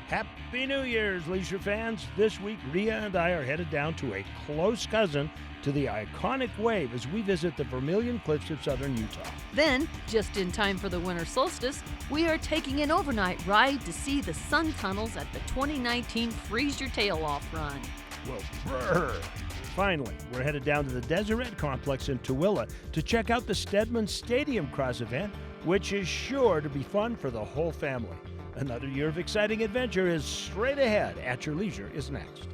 Happy New Year's, leisure fans. This week, Ria and I are headed down to a close cousin to the iconic wave as we visit the Vermilion Cliffs of southern Utah. Then, just in time for the winter solstice, we are taking an overnight ride to see the sun tunnels at the 2019 Freeze Your Tail Off run. Well, brr. Finally, we're headed down to the Deseret Complex in Tooele to check out the Steadman Stadium Cross event, which is sure to be fun for the whole family. Another year of exciting adventure is straight ahead. At Your Leisure is next.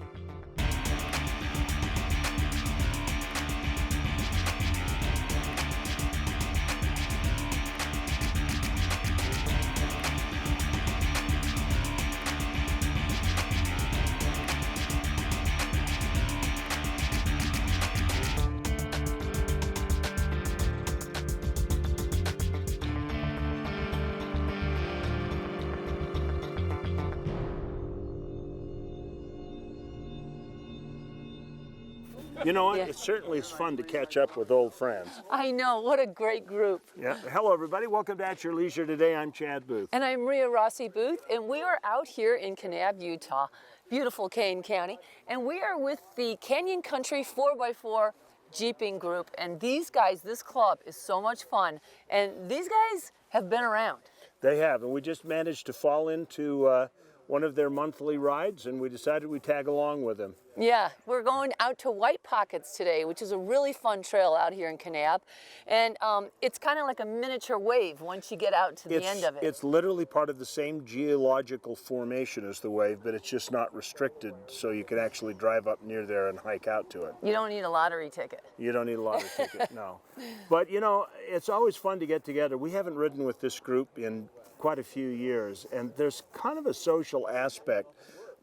You know what? Yeah. It certainly is fun to catch up with old friends. I know. What a great group. Yeah. Hello, everybody. Welcome to At Your Leisure today. I'm Chad Booth. And I'm Ria Booth, and we are out here in Kanab, Utah, beautiful Kane County, and we are with the Canyon Country 4x4 Jeeping group. And these guys, this club is so much fun, and these guys have been around. They have, and we just managed to fall into one of their monthly rides, and we decided we'd tag along with them. Yeah, we're going out to White Pockets today, which is a really fun trail out here in Kanab. And it's kind of like a miniature wave once you get out to the end of it. It's literally part of the same geological formation as the wave, but it's just not restricted, so you can actually drive up near there and hike out to it. You don't need a lottery ticket. You don't need a lottery ticket, no. But you know, it's always fun to get together. We haven't ridden with this group in quite a few years, and there's kind of a social aspect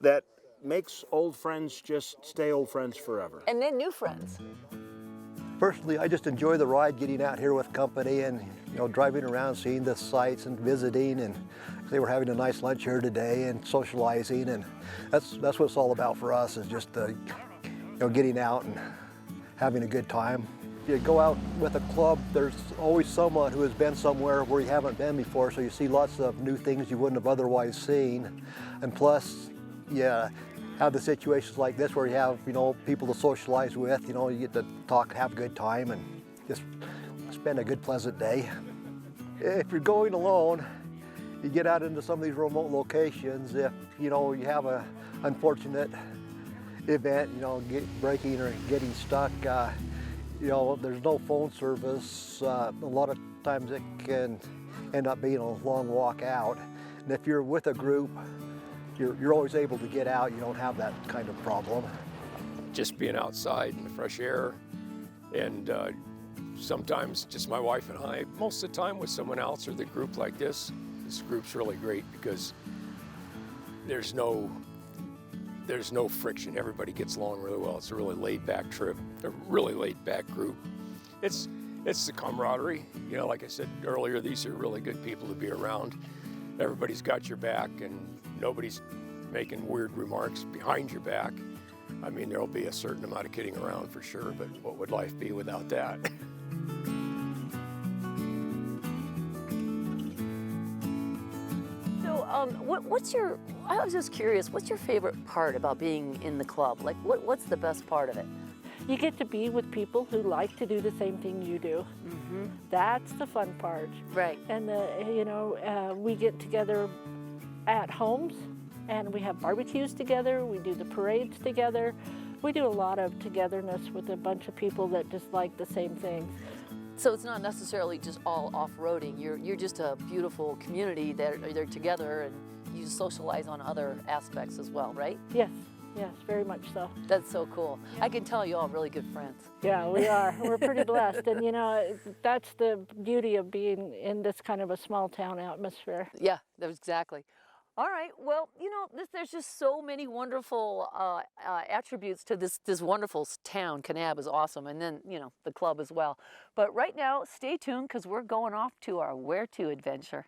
that makes old friends just stay old friends forever. And then new friends. Personally, I just enjoy the ride, getting out here with company and driving around, seeing the sights and visiting, and they were having a nice lunch here today and socializing, and that's what it's all about for us, is just getting out and having a good time. If you go out with a club, there's always someone who has been somewhere where you haven't been before, so you see lots of new things you wouldn't have otherwise seen. And plus, have the situations like this where you have, people to socialize with, you get to talk, have a good time, and just spend a good, pleasant day. If you're going alone, you get out into some of these remote locations. If, you have an unfortunate event, breaking or getting stuck, there's no phone service. A lot of times it can end up being a long walk out. And if you're with a group, you're always able to get out. You don't have that kind of problem. Just being outside in the fresh air, and sometimes just my wife and I, most of the time with someone else or the group like this. This group's really great because there's no friction. Everybody gets along really well. It's a really laid-back trip, a really laid-back group. It's the camaraderie. Like I said earlier, these are really good people to be around. Everybody's got your back, and nobody's making weird remarks behind your back. I mean, there'll be a certain amount of kidding around for sure, but what would life be without that? So, I was just curious, what's your favorite part about being in the club? Like, what's the best part of it? You get to be with people who like to do the same thing you do. Mm-hmm. That's the fun part. Right. And we get together at homes, and we have barbecues together. We do the parades together. We do a lot of togetherness with a bunch of people that just like the same things. So it's not necessarily just all off-roading. You're just a beautiful community that they're together, and you socialize on other aspects as well, right? Yes, very much so. That's so cool. Yeah. I can tell you all really good friends. Yeah, we are. We're pretty blessed. And that's the beauty of being in this kind of a small town atmosphere. Yeah, exactly. All right, well, there's just so many wonderful attributes to this wonderful town. Kanab is awesome, and then, the club as well. But right now, stay tuned, because we're going off to our Where To adventure.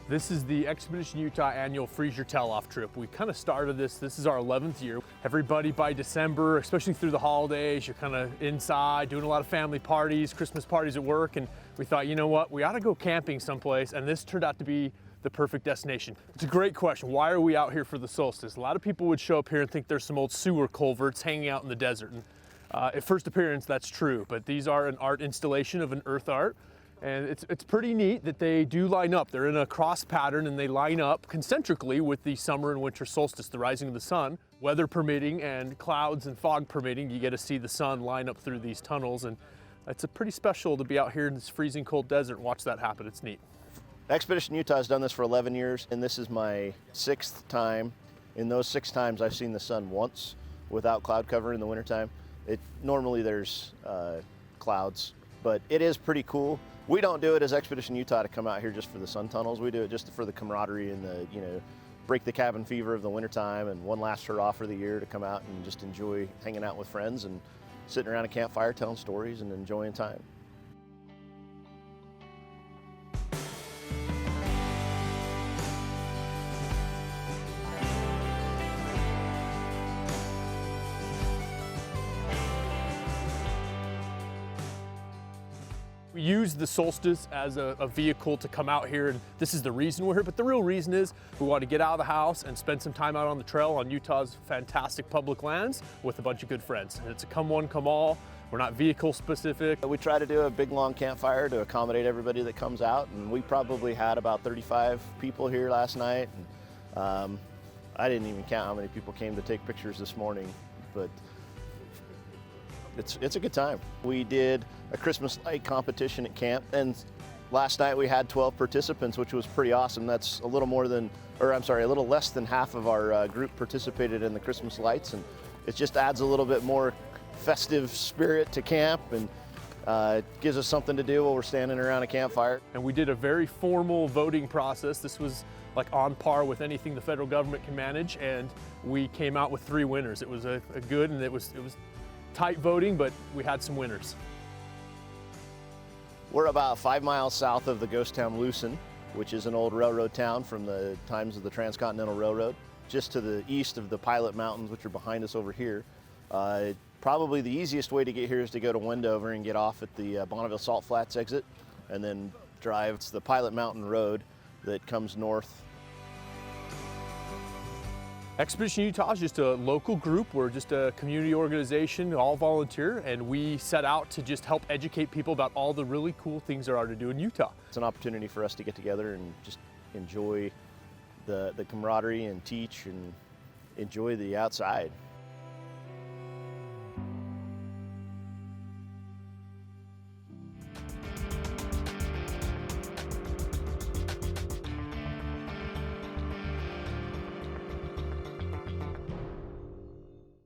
This is the Expedition Utah annual Freeze Your Tail Off trip. We kind of started this is our 11th year. Everybody by December, especially through the holidays, you're kind of inside doing a lot of family parties, Christmas parties at work, and we thought, you know what, we ought to go camping someplace, and this turned out to be the perfect destination. It's a great question. Why are we out here for the solstice? A lot of people would show up here and think there's some old sewer culverts hanging out in the desert. And at first appearance, that's true, but these are an art installation of an earth art. And it's pretty neat that they do line up. They're in a cross pattern and they line up concentrically with the summer and winter solstice, the rising of the sun. Weather permitting and clouds and fog permitting, you get to see the sun line up through these tunnels. And it's pretty special to be out here in this freezing cold desert and watch that happen. It's neat. Expedition Utah has done this for 11 years, and this is my 6th time. In those 6 times, I've seen the sun once without cloud cover in the wintertime. Normally there's clouds, but it is pretty cool. We don't do it as Expedition Utah to come out here just for the sun tunnels. We do it just for the camaraderie and the, break the cabin fever of the wintertime and one last hurrah for the year to come out and just enjoy hanging out with friends and sitting around a campfire telling stories and enjoying time. We use the solstice as a vehicle to come out here, and this is the reason we're here, but the real reason is we want to get out of the house and spend some time out on the trail on Utah's fantastic public lands with a bunch of good friends. And it's a come one, come all. We're not vehicle specific. We try to do a big long campfire to accommodate everybody that comes out, and we probably had about 35 people here last night. And, I didn't even count how many people came to take pictures this morning, but it's a good time. We did a Christmas light competition at camp, and last night we had 12 participants, which was pretty awesome. That's a little less than half of our group participated in the Christmas lights, and it just adds a little bit more festive spirit to camp, and it gives us something to do while we're standing around a campfire. And we did a very formal voting process. This was like on par with anything the federal government can manage, and we came out with 3 winners. It was a good, and it was tight voting, but we had some winners. We're about 5 miles south of the ghost town Lucin, which is an old railroad town from the times of the Transcontinental Railroad, just to the east of the Pilot Mountains, which are behind us over here. Probably the easiest way to get here is to go to Wendover and get off at the Bonneville Salt Flats exit, and then drive to the Pilot Mountain Road that comes north. Expedition Utah is just a local group. We're just a community organization, all volunteer, and we set out to just help educate people about all the really cool things there are to do in Utah. It's an opportunity for us to get together and just enjoy the camaraderie and teach and enjoy the outside.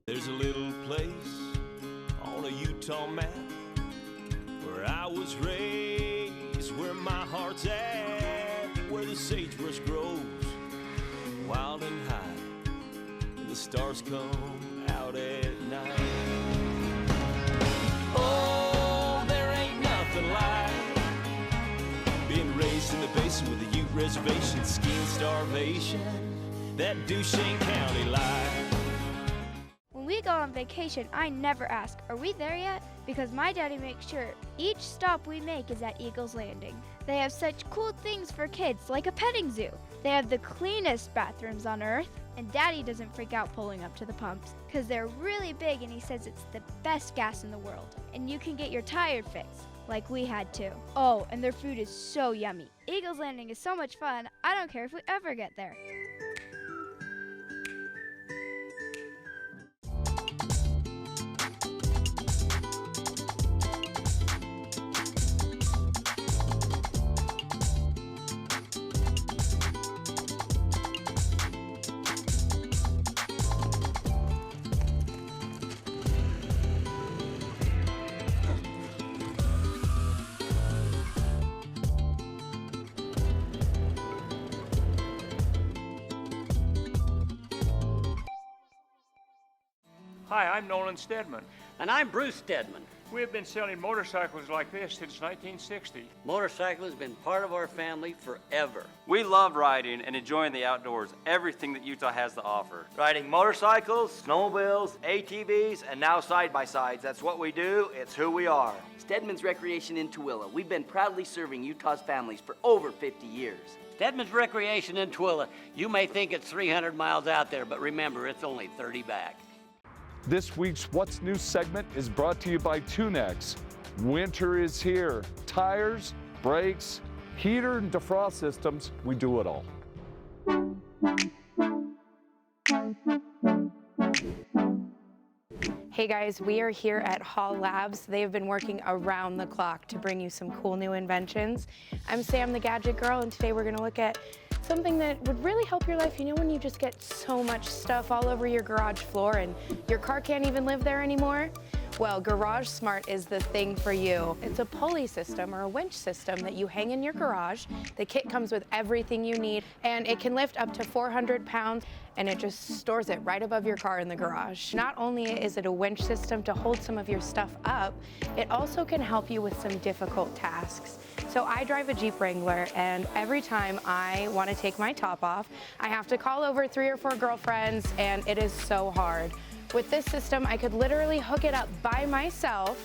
There's a little place on a Utah map where I was raised, where my heart's at, where the sagebrush grows wild and high, and the stars come out at night. Oh, there ain't nothing like being raised in the basin with the Ute reservation, skiing starvation, that Duchesne County life. When we go on vacation, I never ask, are we there yet? Because my daddy makes sure each stop we make is at Eagles Landing. They have such cool things for kids, like a petting zoo. They have the cleanest bathrooms on Earth, and Daddy doesn't freak out pulling up to the pumps, because they're really big and he says it's the best gas in the world. And you can get your tire fixed, like we had to. Oh, and their food is so yummy. Eagles Landing is so much fun, I don't care if we ever get there. Hi, I'm Nolan Steadman. And I'm Bruce Steadman. We have been selling motorcycles like this since 1960. Motorcycle has been part of our family forever. We love riding and enjoying the outdoors, everything that Utah has to offer. Riding motorcycles, snowmobiles, ATVs, and now side-by-sides. That's what we do, it's who we are. Steadman's Recreation in Tooele. We've been proudly serving Utah's families for over 50 years. Steadman's Recreation in Tooele. You may think it's 300 miles out there, but remember, it's only 30 back. This week's What's New segment is brought to you by Tunex. Winter is here. Tires, brakes, heater and defrost systems, we do it all. Hey guys, we are here at Hall Labs. They have been working around the clock to bring you some cool new inventions. I'm Sam the Gadget Girl, and today we're gonna look at something that would really help your life. You know when you just get so much stuff all over your garage floor and your car can't even live there anymore? Well, Garage Smart is the thing for you. It's a pulley system or a winch system that you hang in your garage. The kit comes with everything you need, and it can lift up to 400 pounds, and it just stores it right above your car in the garage. Not only is it a winch system to hold some of your stuff up, it also can help you with some difficult tasks. So I drive a Jeep Wrangler, and every time I want to take my top off, I have to call over 3 or 4 girlfriends, and it is so hard. With this system, I could literally hook it up by myself,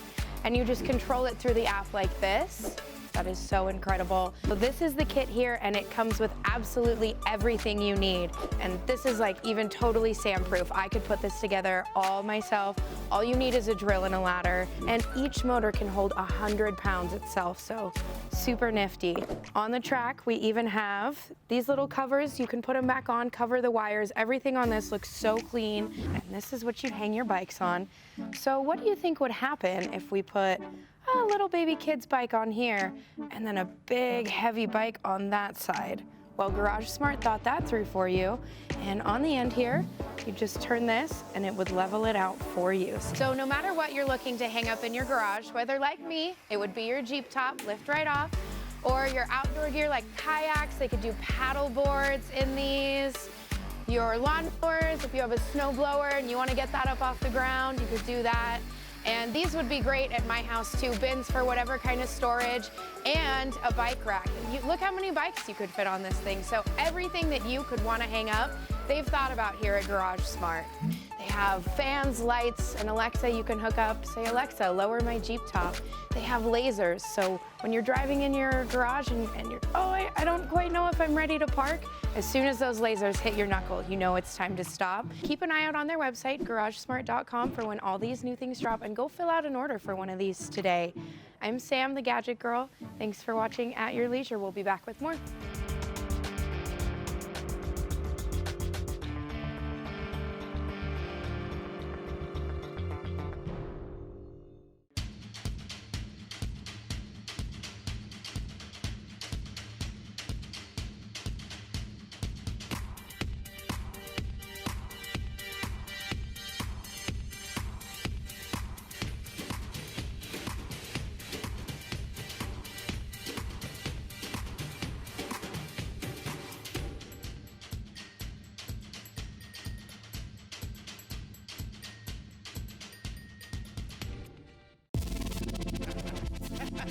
and you just control it through the app like this. That is so incredible. So this is the kit here, and it comes with absolutely everything you need. And this is like even totally sandproof. I could put this together all myself. All you need is a drill and a ladder, and each motor can hold 100 pounds itself, so super nifty. On the track, we even have these little covers. You can put them back on, cover the wires. Everything on this looks so clean, and this is what you'd hang your bikes on. So what do you think would happen if we put a little baby kid's bike on here and then a big heavy bike on that side? Well, Garage Smart thought that through for you, and on the end here, you just turn this and it would level it out for you. So no matter what you're looking to hang up in your garage, whether like me, it would be your Jeep top, lift right off, or your outdoor gear like kayaks, they could do paddle boards in these. Your lawnmowers, if you have a snow blower and you want to get that up off the ground, you could do that. And these would be great at my house too, bins for whatever kind of storage, and a bike rack. Look how many bikes you could fit on this thing. So everything that you could want to hang up, they've thought about here at Garage Smart. They have fans, lights, and Alexa you can hook up. Say, Alexa, lower my Jeep top. They have lasers, so when you're driving in your garage and you're, I don't quite know if I'm ready to park, as soon as those lasers hit your knuckle, you know it's time to stop. Keep an eye out on their website, garagesmart.com, for when all these new things drop, and go fill out an order for one of these today. I'm Sam, the Gadget Girl. Thanks for watching At Your Leisure. We'll be back with more.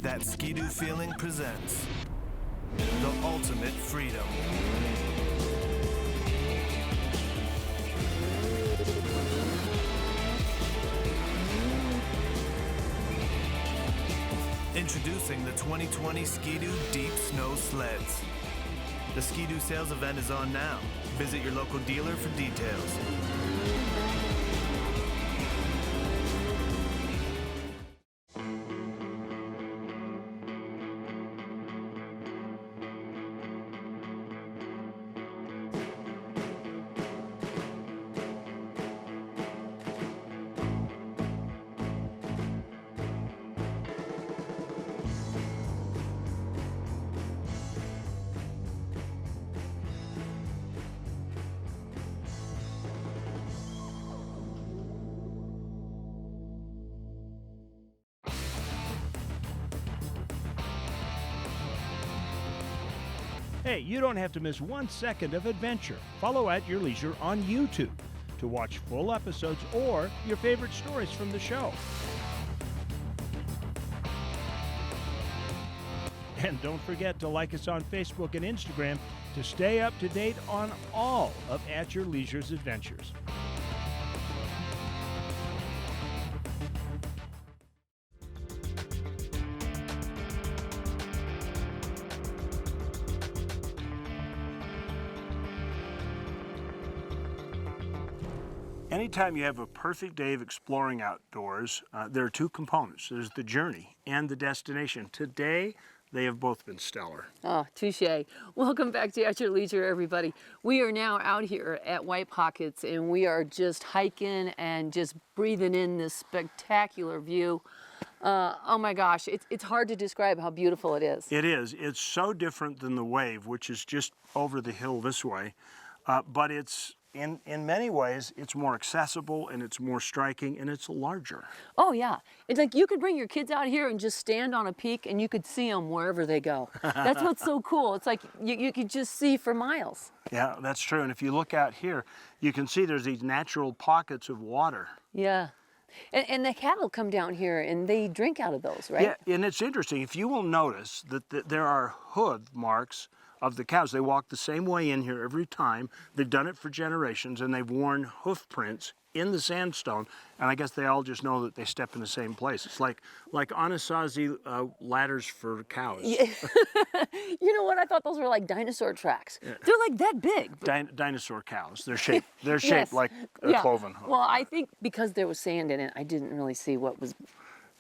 That Ski-Doo feeling presents the ultimate freedom. Introducing the 2020 Ski-Doo Deep Snow Sleds. The Ski-Doo sales event is on now. Visit your local dealer for details. Hey, you don't have to miss 1 second of adventure. Follow At Your Leisure on YouTube. to watch full episodes or your favorite stories from the show. And don't forget to like us on Facebook and Instagram to stay up to date on all of At Your Leisure's adventures. Anytime you have a perfect day of exploring outdoors, there are two components. There's the journey and the destination. Today, they have both been stellar. Oh, touche. Welcome back to At Your Leisure, everybody. We are now out here at White Pockets, and we are just hiking and just breathing in this spectacular view. Oh my gosh, it's hard to describe how beautiful it is. It is. It's so different than the Wave, which is just over the hill this way, but it's in many ways, it's more accessible and it's more striking and it's larger. Oh yeah, it's like you could bring your kids out here and just stand on a peak and you could see them wherever they go. That's what's so cool. It's like you could just see for miles. Yeah, that's true. And if you look out here, you can see there's these natural pockets of water. Yeah. And the cattle come down here and they drink out of those, right? Yeah, and it's interesting. If you will notice that there are hoof marks of the cows. They walk the same way in here every time. They've done it for generations, and they've worn hoof prints in the sandstone, and I guess they all just know that they step in the same place. It's like Anasazi ladders for cows. Yeah. You know what? I thought those were like dinosaur tracks. Yeah. They're like that big. Dinosaur cows. They're shaped yes. like a cloven hoof. Well, I think because there was sand in it, I didn't really see what was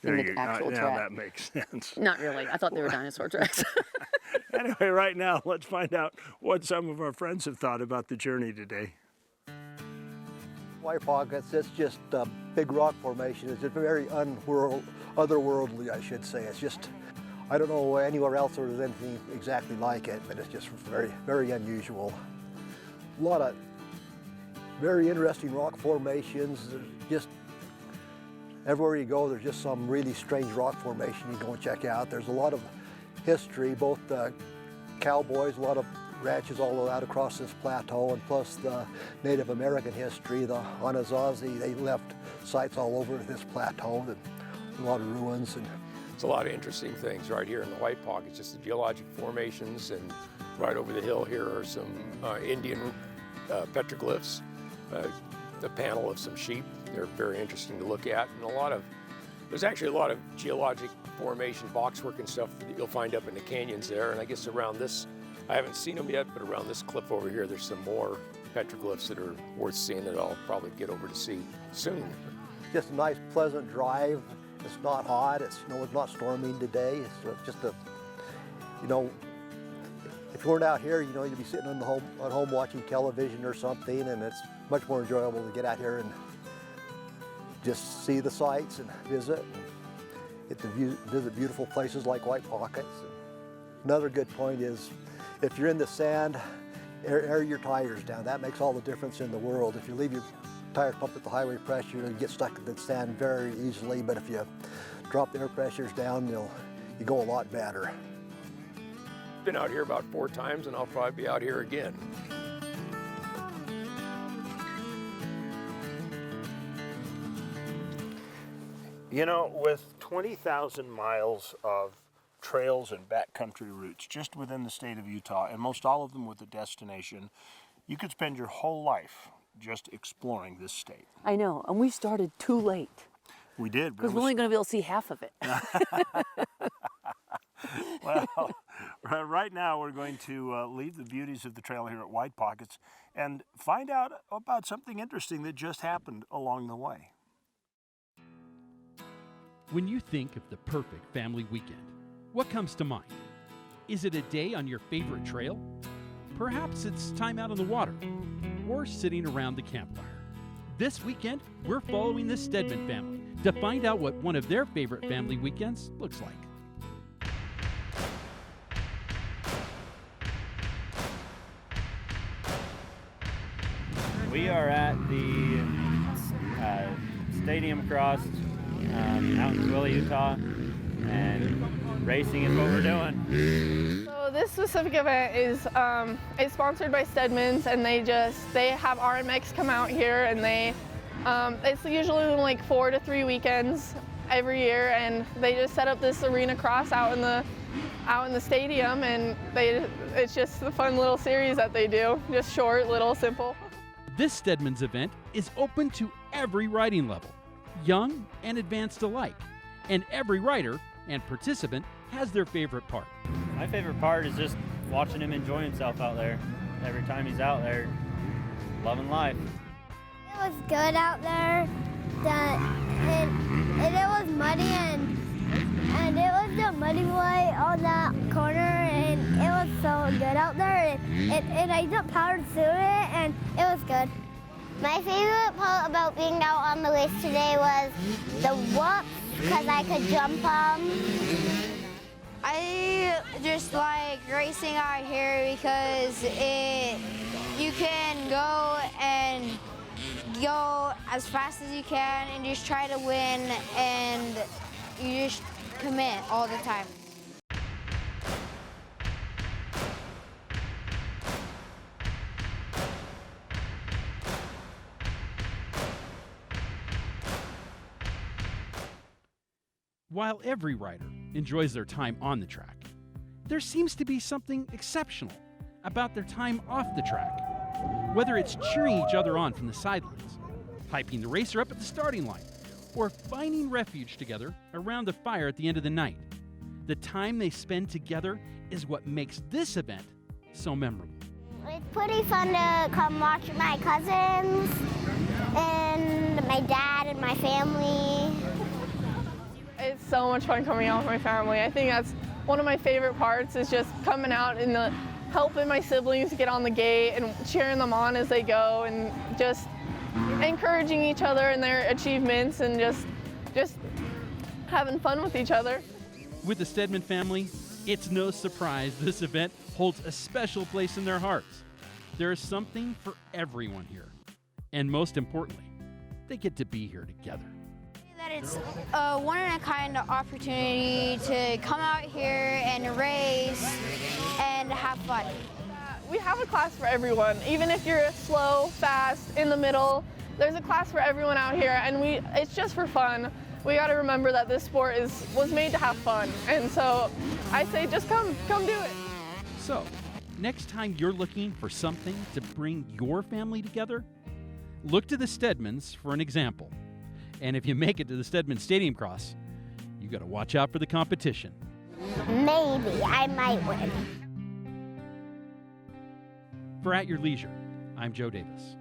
in the actual track. Yeah, that makes sense. Not really. I thought they were dinosaur tracks. Anyway, right now, let's find out what some of our friends have thought about the journey today. White Pockets, it's just a big rock formation. It's just very otherworldly, I should say. It's just, I don't know anywhere else where there's anything exactly like it, but it's just very, very unusual. A lot of very interesting rock formations. Just everywhere you go, there's just some really strange rock formation you go and check out. There's a lot of history, both the cowboys, a lot of ranches all out across this plateau, and plus the Native American history, the Anasazi, they left sites all over this plateau, and a lot of ruins. And it's a lot of interesting things right here in the White Pockets, just the geologic formations, and right over the hill here are some Indian petroglyphs, the panel of some sheep. They're very interesting to look at, and there's actually a lot of geologic formation, boxwork and stuff that you'll find up in the canyons there. And I guess around this, I haven't seen them yet, but around this cliff over here, there's some more petroglyphs that are worth seeing that I'll probably get over to see soon. Just a nice, pleasant drive. It's not hot. It's not storming today. It's just if you weren't out here, you'd be sitting at home watching television or something, and it's much more enjoyable to get out here and just see the sights and visit. Visit beautiful places like White Pockets. Another good point is, if you're in the sand, air your tires down. That makes all the difference in the world. If you leave your tires pumped at the highway pressure, you get stuck in the sand very easily, but if you drop the air pressures down, you go a lot better. Been out here about 4 times, and I'll probably be out here again. With 20,000 miles of trails and backcountry routes just within the state of Utah, and most all of them with a destination, you could spend your whole life just exploring this state. I know, and we started too late. We did. Because we're only going to be able to see half of it. Well, right now we're going to leave the beauties of the trail here at White Pockets and find out about something interesting that just happened along the way. When you think of the perfect family weekend, what comes to mind? Is it a day on your favorite trail? Perhaps it's time out on the water or sitting around the campfire. This weekend, we're following the Steadman family to find out what one of their favorite family weekends looks like. We are at the Stadium Cross out in Tooele, Utah, and racing is what we're doing. So So this specific event is it's sponsored by Steadman's, and they have RMX come out here, and it's usually like 4 to 3 weekends every year, and they just set up this arena cross out in the stadium, and it's just a fun little series that they do, just short, little, simple. This Steadman's event is open to every riding level, young and advanced alike, and every rider and participant has their favorite part. My favorite part is just watching him enjoy himself out there. Every time he's out there, loving life. It was good out there, and it was muddy, and it was the muddy way on that corner, and it was so good out there, and I just powered through it, and it was good. My favorite part about being out on the race today was the whoops, because I could jump them. I just like racing out here because you can go as fast as you can and just try to win, and you just commit all the time. While every rider enjoys their time on the track, there seems to be something exceptional about their time off the track. Whether it's cheering each other on from the sidelines, hyping the racer up at the starting line, or finding refuge together around the fire at the end of the night, the time they spend together is what makes this event so memorable. It's pretty fun to come watch my cousins and my dad and my family. It's so much fun coming out with my family. I think that's one of my favorite parts, is just coming out and helping my siblings get on the gate and cheering them on as they go, and just encouraging each other in their achievements, and just having fun with each other. With the Steadman family, it's no surprise this event holds a special place in their hearts. There is something for everyone here. And most importantly, they get to be here together. That it's a one-in-a-kind opportunity to come out here and race and have fun. We have a class for everyone. Even if you're slow, fast, in the middle, there's a class for everyone out here, and it's just for fun. We got to remember that this sport was made to have fun, and so I say just come do it. So, next time you're looking for something to bring your family together, look to the Steadmans for an example. And if you make it to the Steadman Stadium Cross, you got to watch out for the competition. Maybe I might win. For At Your Leisure, I'm Joe Davis.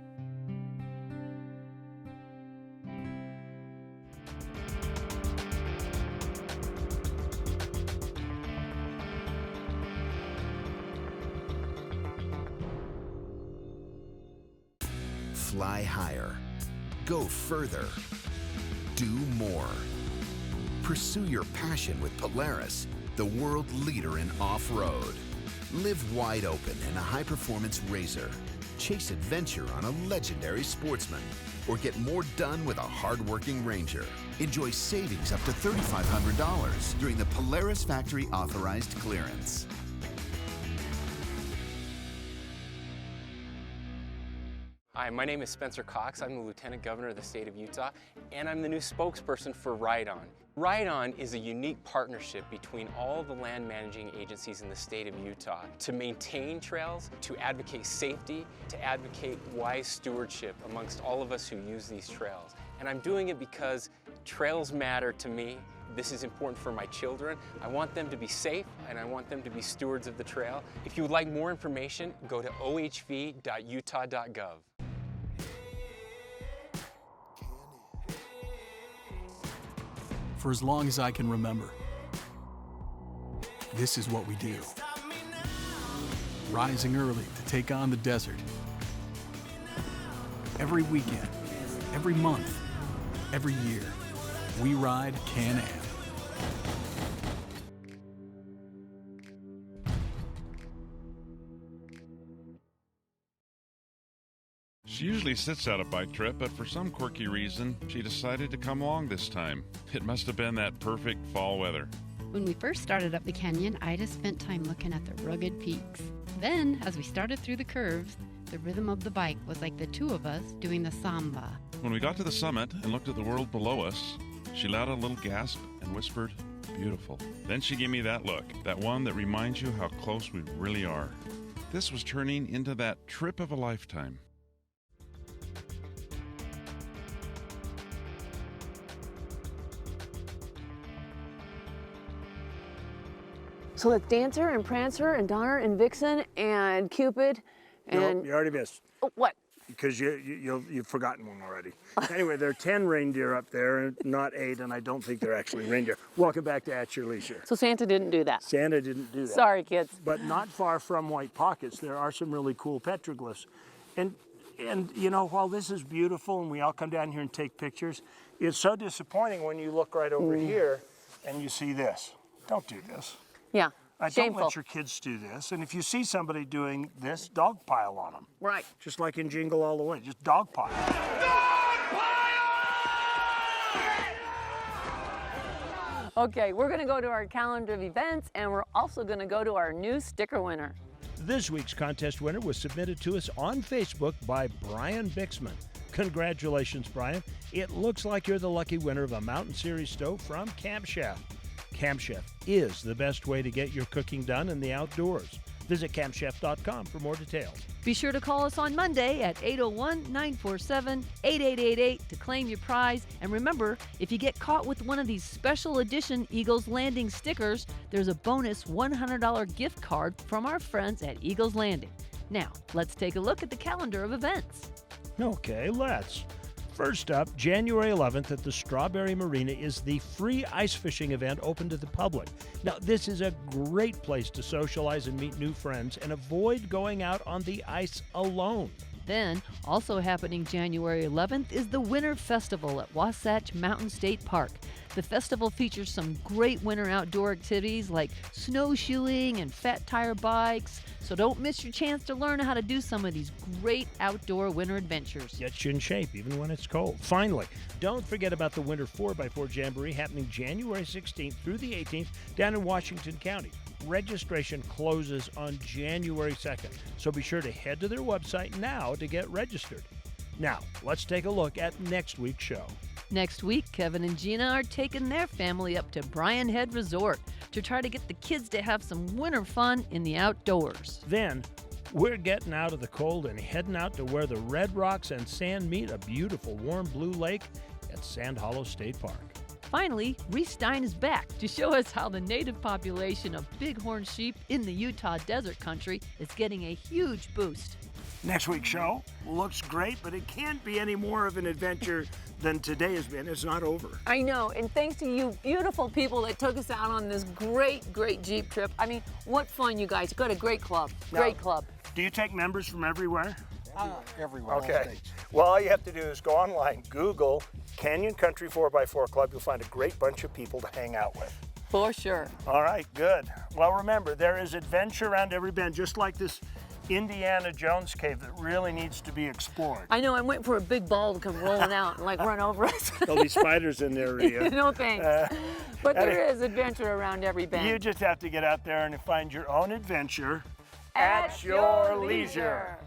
Fly higher. Go further. Do more. Pursue your passion with Polaris, the world leader in off-road. Live wide open in a high-performance RZR. Chase adventure on a legendary Sportsman. Or get more done with a hard-working Ranger. Enjoy savings up to $3,500 during the Polaris Factory Authorized Clearance. Hi, my name is Spencer Cox. I'm the Lieutenant Governor of the state of Utah, and I'm the new spokesperson for Ride On. Ride On is a unique partnership between all the land managing agencies in the state of Utah to maintain trails, to advocate safety, to advocate wise stewardship amongst all of us who use these trails. And I'm doing it because trails matter to me. This is important for my children. I want them to be safe, and I want them to be stewards of the trail. If you would like more information, go to ohv.utah.gov. For as long as I can remember, this is what we do. Rising early to take on the desert. Every weekend, every month, every year, we ride Can-Am. She usually sits out a bike trip, but for some quirky reason, she decided to come along this time. It must have been that perfect fall weather. When we first started up the canyon, Ida spent time looking at the rugged peaks. Then, as we started through the curves, the rhythm of the bike was like the two of us doing the samba. When we got to the summit and looked at the world below us, she let out a little gasp and whispered, "Beautiful." Then she gave me that look, that one that reminds you how close we really are. This was turning into that trip of a lifetime. So it's Dancer and Prancer and Donner and Vixen and Cupid and... No, you already missed. Oh, what? Because you've forgotten one already. Anyway, there are 10 reindeer up there, not 8, and I don't think they're actually reindeer. Welcome back to At Your Leisure. So Santa didn't do that? Santa didn't do that. Sorry, kids. But not far from White Pockets, there are some really cool petroglyphs. And you know, while this is beautiful and we all come down here and take pictures, it's so disappointing when you look right over here and you see this. Don't do this. Yeah, Don't shameful. let your kids do this. And if you see somebody doing this, dogpile on them. Right. Just like in Jingle All the Way, just dogpile. Okay, we're going to go to our calendar of events, and we're also going to go to our new sticker winner. This week's contest winner was submitted to us on Facebook by Brian Bixman. Congratulations, Brian. It looks like you're the lucky winner of a Mountain Series stove from Camp Chef. Camp Chef is the best way to get your cooking done in the outdoors. Visit campchef.com for more details. Be sure to call us on Monday at 801-947-8888 to claim your prize. And remember, if you get caught with one of these special edition Eagles Landing stickers, there's a bonus $100 gift card from our friends at Eagles Landing. Now, let's take a look at the calendar of events. Okay, let's. First up, January 11th at the Strawberry Marina is the free ice fishing event open to the public. Now, this is a great place to socialize and meet new friends and avoid going out on the ice alone. Then, also happening January 11th is the Winter Festival at Wasatch Mountain State Park. The festival features some great winter outdoor activities like snowshoeing and fat tire bikes, so don't miss your chance to learn how to do some of these great outdoor winter adventures. Get you in shape even when it's cold. Finally, don't forget about the Winter 4x4 Jamboree happening January 16th through the 18th down in Washington County. Registration closes on January 2nd, so be sure to head to their website now to get registered. Now, let's take a look at next week's show. Next week, Kevin and Gina are taking their family up to Bryan Head Resort to try to get the kids to have some winter fun in the outdoors. Then, we're getting out of the cold and heading out to where the red rocks and sand meet a beautiful warm blue lake at Sand Hollow State Park. Finally, Reese Stein is back to show us how the native population of bighorn sheep in the Utah desert country is getting a huge boost. Next week's show looks great, but it can't be any more of an adventure than today has been. It's not over. I know, and thanks to you beautiful people that took us out on this great Jeep trip. I mean, what fun, you guys. You got a great club. Great club. Do you take members from everywhere? Everywhere. Okay. Well, all you have to do is go online, Google Canyon Country 4x4 Club. You'll find a great bunch of people to hang out with. For sure. All right, good. Well, remember, there is adventure around every bend, just like this Indiana Jones cave that really needs to be explored. I know, I'm waiting for a big ball to come rolling out and like run over us. There'll be spiders in there, Ria. No thanks. But there is adventure around every bend. You just have to get out there and find your own adventure at your leisure.